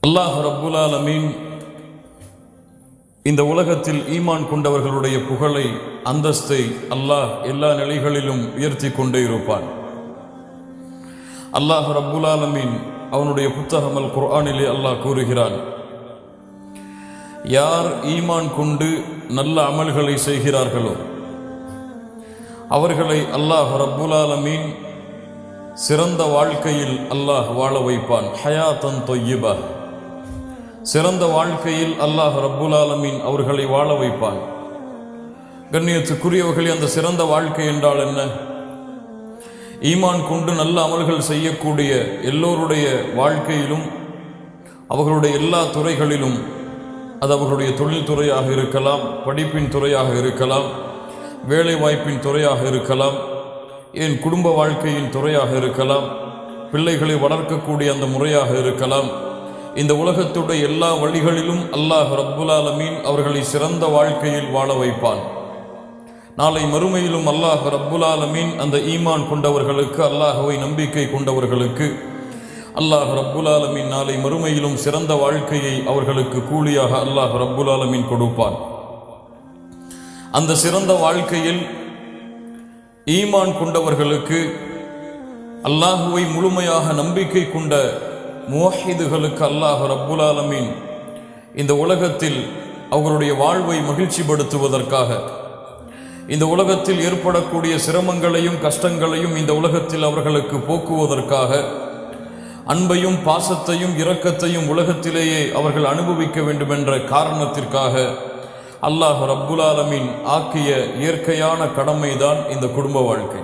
அல்லாஹ் ரப்புல் ஆலமீன் இந்த உலகத்தில் ஈமான் கொண்டவர்களுடைய புகழை, அந்தஸ்தை அல்லாஹ் எல்லா நிலைகளிலும் உயர்த்தி கொண்டே இருப்பான். அல்லாஹ் ரப்புல் ஆலமீன் அவனுடைய புத்தகம் அல் குர்ஆனிலே அல்லாஹ் கூறுகிறான், யார் ஈமான் கொண்டு நல்ல அமல்களை செய்கிறார்களோ அவர்களை அல்லாஹ் ரப்புல் ஆலமீன் சிறந்த வாழ்க்கையில் அல்லாஹ் வாழ வைப்பான். ஹயாத்தன் தொய்யிபா, சிறந்த வாழ்க்கையில் அல்லாஹ் ரப்புல் ஆலமீன் அவர்களை வாழ வைப்பான். கண்ணியத்துக்குரியவர்களே, அந்த சிறந்த வாழ்க்கை என்றால் என்ன? ஈமான் கொண்டு நல்ல அமல்கள் செய்யக்கூடிய எல்லோருடைய வாழ்க்கையிலும், அவர்களுடைய எல்லா துறைகளிலும், அது அவர்களுடைய தொழில் துறையாக இருக்கலாம், படிப்பின் துறையாக இருக்கலாம், வேலை வாய்ப்பின் துறையாக இருக்கலாம், ஏன் குடும்ப வாழ்க்கையின் துறையாக இருக்கலாம், பிள்ளைகளை வளர்க்கக்கூடிய அந்த முறையாக இருக்கலாம். இந்த உலகத்துடைய எல்லா வழிகளிலும் அல்லாஹ் ரப்புல் ஆலமீன் அவர்களை சிறந்த வாழ்க்கையில் வாழ வைப்பான். நாளை மறுமையிலும் அல்லாஹ் ரப்புல் ஆலமீன் அந்த ஈமான் கொண்டவர்களுக்கு, அல்லாஹ்வை நம்பிக்கை கொண்டவர்களுக்கு அல்லாஹ் ரப்புல் ஆலமீன் நாளை மறுமையிலும் சிறந்த வாழ்க்கையை அவர்களுக்கு கூலியாக அல்லாஹ் ரப்புல் ஆலமீன் கொடுப்பான். அந்த சிறந்த வாழ்க்கையில் ஈமான் கொண்டவர்களுக்கு, அல்லாஹுவை முழுமையாக நம்பிக்கை கொண்ட முவஹிதுகளுக்கு அல்லாஹ் ரப்புல் ஆலமீன் இந்த உலகத்தில் அவர்களுடைய வாழ்வை மகிழ்ச்சிப்படுத்துவதற்காக, இந்த உலகத்தில் ஏற்படக்கூடிய சிரமங்களையும் கஷ்டங்களையும் இந்த உலகத்தில் அவர்களுக்கு போக்குவதற்காக, அன்பையும் பாசத்தையும் இரக்கத்தையும் உலகத்திலேயே அவர்கள் அனுபவிக்க வேண்டும் என்ற காரணத்திற்காக அல்லாஹ் ரப்புல் ஆலமீன் ஆக்கிய இயற்கையான கடமைதான் இந்த குடும்ப வாழ்க்கை.